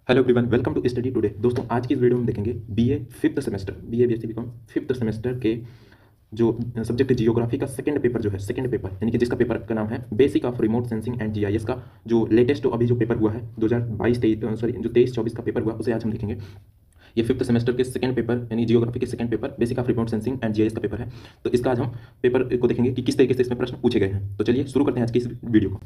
Hello everyone, welcome to study today. दोस्तों, आज की इस वीडियो में देखेंगे BA fifth semester BSc BCom fifth semester के जो सब्जेक्ट जियोग्राफी का सेकंड पेपर जो है, सेकंड पेपर यानी कि जिसका पेपर का नाम है basic of remote sensing and GIS का जो लेटेस्ट अभी जो पेपर हुआ है 2022-23 सॉरी जो 23-24 का पेपर हुआ उसे आज हम देखेंगे। ये फिफ्थ सेमेस्टर के सेकंड पेपर यानी जियोग्राफी के second paper basic of remote sensing and GIS का पेपर है। तो इसका आज हम पेपर को देखेंगे कि किस तरीके से इसमें प्रश्न पूछे गए हैं। तो चलिए शुरू करते हैं आज की इस वीडियो को।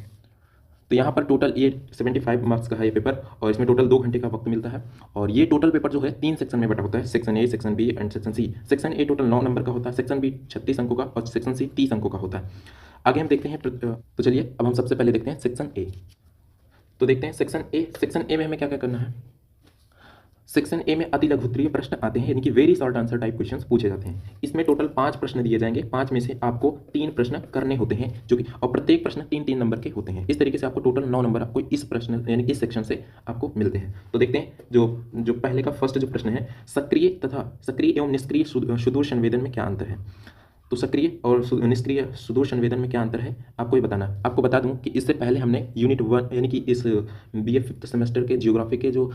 तो यहाँ पर टोटल ये 75 मार्क्स का है ये पेपर और इसमें टोटल 2 घंटे का वक्त मिलता है। और ये टोटल पेपर जो है 3 सेक्शन में बटा होता है, section A, section B and section C. Section A total 9 number का होता है, सेक्शन बी 36 अंकों का और सेक्शन सी 30 अंकों का होता है। आगे हम देखते हैं तो चलिए अब हम सबसे पहले देखते हैं सेक्शन ए। तो देखते हैं सेक्शन ए में हमें क्या क्या करना है। सेक्शन ए में अति लघुत्तरीय प्रश्न आते हैं यानी कि very short answer type questions पूछे जाते हैं। इसमें टोटल 5 प्रश्न दिए जाएंगे, 5 में से आपको 3 प्रश्न करने होते हैं जो कि और प्रत्येक प्रश्न 3-3 नंबर के होते हैं। इस तरीके से आपको टोटल 9 नंबर आपको इस प्रश्न यानी इस सेक्शन से आपको मिलते हैं। तो देखते हैं जो पहले का फर्स्ट जो प्रश्न है, सक्रिय एवं निष्क्रिय सुदूर संवेदन में क्या अंतर है। तो सक्रिय और निष्क्रिय सुदूर संवेदन में क्या अंतर है आपको ये बताना। आपको बता दूं कि इससे पहले हमने यूनिट 1 यानी कि इस बीए फिफ्थ सेमेस्टर के जियोग्राफी के जो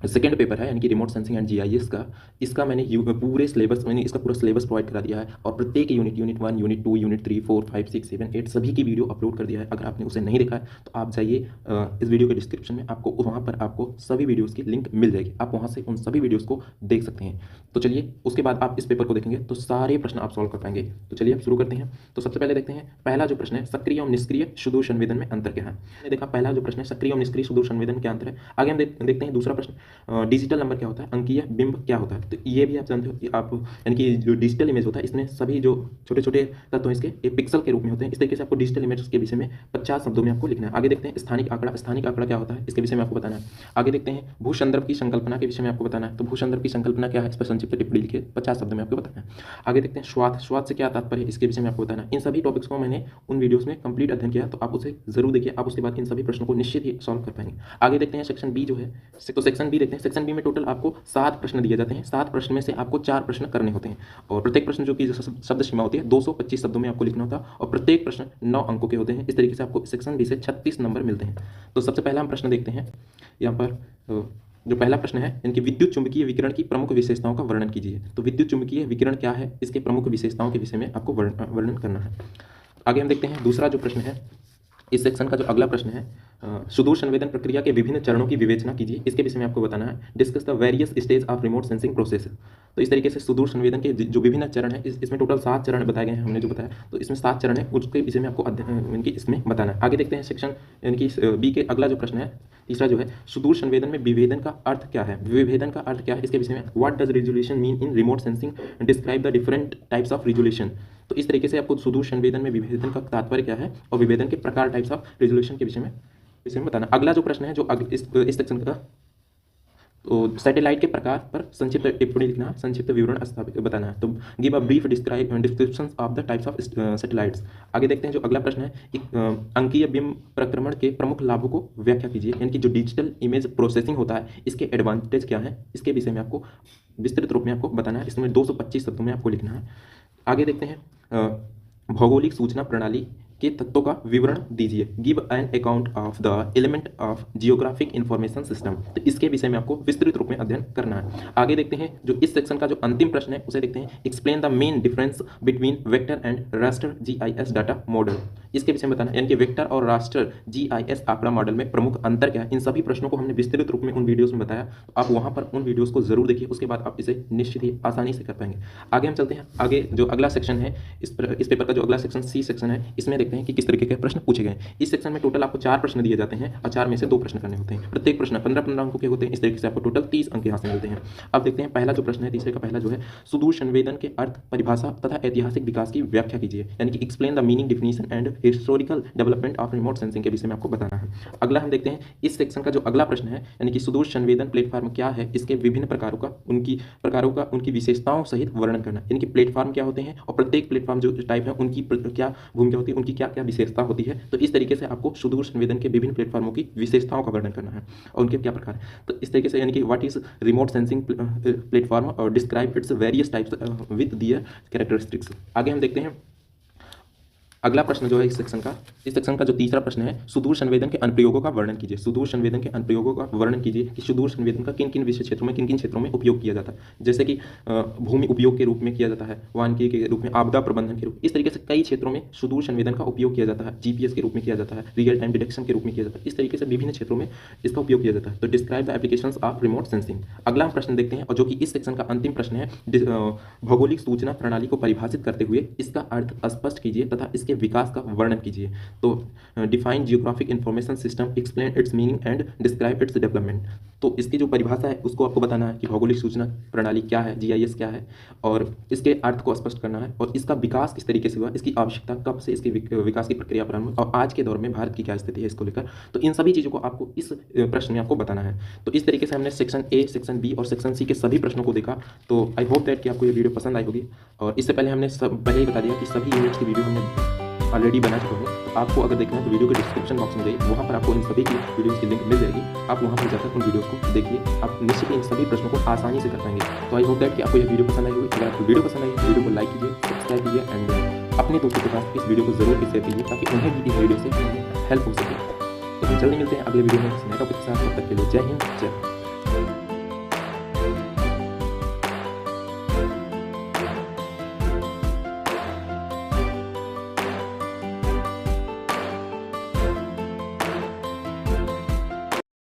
सेकेंड पेपर है यानी कि रिमोट सेंसिंग एंड जीआईएस का, इसका मैंने पूरे सिलेबस मैंने इसका पूरा सिलेबस प्रोवाइड करा दिया है और प्रत्येक यूनिट 1, यूनिट 2, यूनिट 3, 4, 5, 6, 7, 8 सभी की वीडियो अपलोड कर दिया है। अगर आपने उसे नहीं देखा है तो आप जाइए इस वीडियो के डिस्क्रिप्शन में, आपको वहाँ पर आपको सभी वीडियोज़ की लिंक मिल जाएगी, आप वहाँ से उन सभी वीडियोज़ को देख सकते हैं। तो चलिए उसके बाद आप इस पेपर को देखेंगे तो सारे प्रश्न आप सॉल्व कर पाएंगे। तो चलिए अब शुरू करते हैं। तो सबसे पहले देखते हैं पहला जो प्रश्न है, सक्रिय और निष्क्रिय सुदूर संवेदन में अंतर क्या है। हमने देखा पहला जो प्रश्न है सक्रिय और निष्क्रिय सुदूर संवेदन में क्या अंतर है। आगे हम देखते हैं दूसरा प्रश्न, डिजिटल नंबर क्या होता है, अंकीय बिंब क्या होता है। तो ये भी आप जानते हो कि आप यानी कि जो डिजिटल इमेज होता है इसमें सभी जो छोटे छोटे तत्व इसके ये पिक्सल के रूप में होते हैं। इस तरीके से आपको डिजिटल इमेज के विषय में 50 शब्दों में आपको लिखना है। आगे देखते हैं स्थानिक आंकड़ा क्या होता है, इसके विषय में आपको बताना है। आगे देखते हैं भू संदर्भ की संकल्पना के विषय में आपको बताना है। तो भू संदर्भ की संकल्पना क्या है, इस पर संक्षिप्त टिप्पणी लिखिए, 50 शब्दों में आपको बताना है। आगे देखते हैं स्वाद से क्या तात्पर्य है, इसके विषय में आपको बताना है। इन सभी टॉपिक्स को मैंने उन वीडियोस में कंप्लीट अध्ययन किया, तो आप उसे जरूर देखिए, आप उसके बाद इन सभी प्रश्नों को निश्चित ही सॉल्व कर पाएंगे। आगे देखते हैं सेक्शन बी जो है, तो सेक्शन बी देखते हैं। सेक्शन बी में टोटल आपको 7 प्रश्न दिए जाते हैं। 7 प्रश्न में से आपको 4 प्रश्न करने होते हैं और प्रत्येक प्रश्न जो कि शब्द सीमा होती है 225 शब्दों में आपको लिखना होता है और प्रत्येक प्रश्न 9 अंकों के होते हैं। इस तरीके से आपको सेक्शन बी से 36 नंबर मिलते हैं। तो सबसे पहला हम प्रश्न देखते हैं। यहाँ पर जो पहला प्रश्न है, इनकी विद्युत चुंबकीय विकिरण की प्रमुख विशेषताओं का वर्णन कीजिए। तो विद्युत चुंबकीय विकिरण क्या है, इसके प्रमुख विशेषताओं के विषय में आपको वर्णन करना है। आगे हम देखते हैं दूसरा जो प्रश्न है, इस सेक्शन का जो अगला प्रश्न है, सुदूर संवेदन प्रक्रिया के विभिन्न चरणों की विवेचना कीजिए। इसके विषय में आपको बताना है। Discuss the various stage of remote sensing process. तो इस तरीके से सुदूर संवेदन के जो विभिन्न चरण है, इसमें टोटल 7 चरण बताए गए हैं, हमने जो बताया। तो इसमें 7 चरण है, उसके विषय में आपको अध्ययन इसमें बताना है। आगे देखते हैं सेक्शन यानी कि बी के अगला जो प्रश्न है, तीसरा जो है, सुदूर संवेदन में विभेदन का अर्थ क्या है। विभेदन का अर्थ क्या है, इसके विषय में what does resolution mean in remote sensing, describe the different types of resolution. तो इस तरीके से आपको सुदूर संवेदन में विभेदन का तात्पर्य क्या है और विभेदन के प्रकार टाइप्स ऑफ रिजोल्यूशन के विषय में बताना। अगला जो प्रश्न है जो इस सेक्शन का, तो सैटेलाइट के प्रकार पर संक्षिप्त टिप्पणी लिखना, संक्षिप्त विवरण स्थापित बताना है। तो give a brief description of the types of satellites. आगे देखते हैं जो अगला प्रश्न है, अंकीय बिंब प्रक्रमण के प्रमुख लाभों को व्याख्या कीजिए। यानी कि जो डिजिटल इमेज प्रोसेसिंग होता है इसके एडवांटेज क्या है, इसके विषय में आपको विस्तृत रूप में आपको बताना है। इसमें 225 शब्दों में आपको लिखना है। आगे देखते हैं भौगोलिक सूचना प्रणाली के तत्वों का विवरण दीजिए। Give an account of the element of geographic information system. तो इसके विषय में आपको विस्तृत रूप में अध्ययन करना है। आगे देखते हैं जो इस सेक्शन का जो अंतिम प्रश्न है उसे देखते हैं। Explain the main difference between vector and raster GIS data model. इसके विषय में बताना है, यानी कि वेक्टर और रास्टर जीआईएस आंकड़ा मॉडल में प्रमुख अंतर क्या है। इन सभी प्रश्नों को हमने विस्तृत रूप में उन वीडियोस में बताया, तो आप वहां पर उन वीडियोस को जरूर देखिए, उसके बाद आप इसे निश्चित ही आसानी से कर पाएंगे। आगे हम चलते हैं। आगे जो अगला सेक्शन है, इस पेपर का जो अगला सेक्शन सी सेक्शन है, इसमें देखते हैं कि किस तरीके के प्रश्न पूछे गए हैं। इस सेक्शन में टोटल आपको 4 प्रश्न दिए जाते हैं और 4 में से 2 प्रश्न करने होते हैं। प्रत्येक प्रश्न 15-15 अंकों के होते हैं। इस तरीके से आपको टोटल 30 अंक यहाँ से मिलते हैं। अब देखते हैं पहला जो प्रश्न है, तीसरे का पहला जो है, सुदूर संवेदन के अर्थ, परिभाषा तथा ऐतिहासिक विकास की व्याख्या कीजिए। यानी कि explain the meaning, definition and historical development of remote sensing के विषय में आपको बताना है। अगला हम देखते हैं इस सेक्शन का जो अगला प्रश्न है, यानी कि सुदूर संवेदन प्लेटफॉर्म क्या है, इसके विभिन्न प्रकारों का उनकी विशेषताओं सहित वर्णन करना। यानी कि प्लेटफॉर्म क्या होते हैं और प्रत्येक प्लेटफॉर्म जो टाइप है उनकी क्या भूमिका होती है, उनकी क्या क्या विशेषता होती है। तो इस तरीके से आपको सुदूर संवेदन के विभिन्न प्लेटफॉर्मों की विशेषताओं का वर्णन करना है और उनके क्या प्रकार है। तो इस तरीके से यानी कि what is remote sensing platform और describe its various types with their characteristics. आगे हम देखते हैं अगला प्रश्न जो है इस सेक्शन का जो तीसरा प्रश्न है, सुदूर संवेदन के अनुप्रयोगों का वर्णन कीजिए। सुदूर संवेदन के अनुप्रयोगों का वर्णन कीजिए कि सुदूर संवेदन का किन किन विषय क्षेत्रों में, किन किन क्षेत्रों में उपयोग किया जाता है। जैसे कि भूमि उपयोग के रूप में किया जाता है, वानिकी के रूप में, आपदा प्रबंधन के रूप, इस तरीके से कई क्षेत्रों में सुदूर संवेदन का उपयोग किया जाता है। जीपीएस के रूप में किया जाता है, रियल टाइम डिटेक्शन के रूप में किया जाता है। इस तरीके से विभिन्न क्षेत्रों में इसका उपयोग किया जाता है। तो describe the applications of remote sensing. अगला प्रश्न देखते हैं, और जो कि इस सेक्शन का अंतिम प्रश्न है, भौगोलिक सूचना प्रणाली को परिभाषित करते हुए इसका अर्थ स्पष्ट कीजिए तथा इसके विकास का वर्णन कीजिए। तो define geographic information system, explain it's meaning and describe its development. तो इसकी जो परिभाषा है उसको आपको बताना है कि भौगोलिक सूचना प्रणाली क्या है, जीआईएस क्या है, और इसके अर्थ को स्पष्ट करना है, और इसका विकास किस तरीके से हुआ, इसकी आवश्यकता कब से इसके विकास की प्रक्रिया प्रारंभ हुई, और आज के दौर में भारत की क्या स्थिति है इसको लेकर। तो इन सभी चीज़ों को आपको इस प्रश्न में आपको बताना है। तो इस तरीके से हमने सेक्शन ए, सेक्शन बी और सेक्शन सी के सभी प्रश्नों को देखा। तो आई होप दैट कि आपको ये वीडियो पसंद आई होगी। और इससे पहले हमने पहले ही बता दिया कि सभी यूनिट्स की वीडियो हमने ऑलरेडी बना चुका हूँ। तो आपको अगर देखना है तो वीडियो के डिस्क्रिप्शन बॉक्स में जाइए, वहाँ पर आपको इन सभी की वीडियोज़ की लिंक मिल जाएगी। आप वहाँ पर जाकर उन वीडियोज़ को देखिए, आप निश्चित ही इन सभी प्रश्नों को आसानी से कर पाएंगे। तो आई होप दैट कि आपको यह वीडियो पसंद आई होगी। अगर आपको वीडियो पसंद आई तो वीडियो को लाइक कीजिए, सब्सक्राइब कीजिए एंड अपने दोस्तों के पास इस वीडियो को जरूर शेयर कीजिए ताकि उन्हें भी इस वीडियो से हेल्प हो सके। तो हम जल्दी मिलते हैं अगले वीडियो में नए टॉपिक के साथ। तब तक के लिए जय हिंद, जय भारत।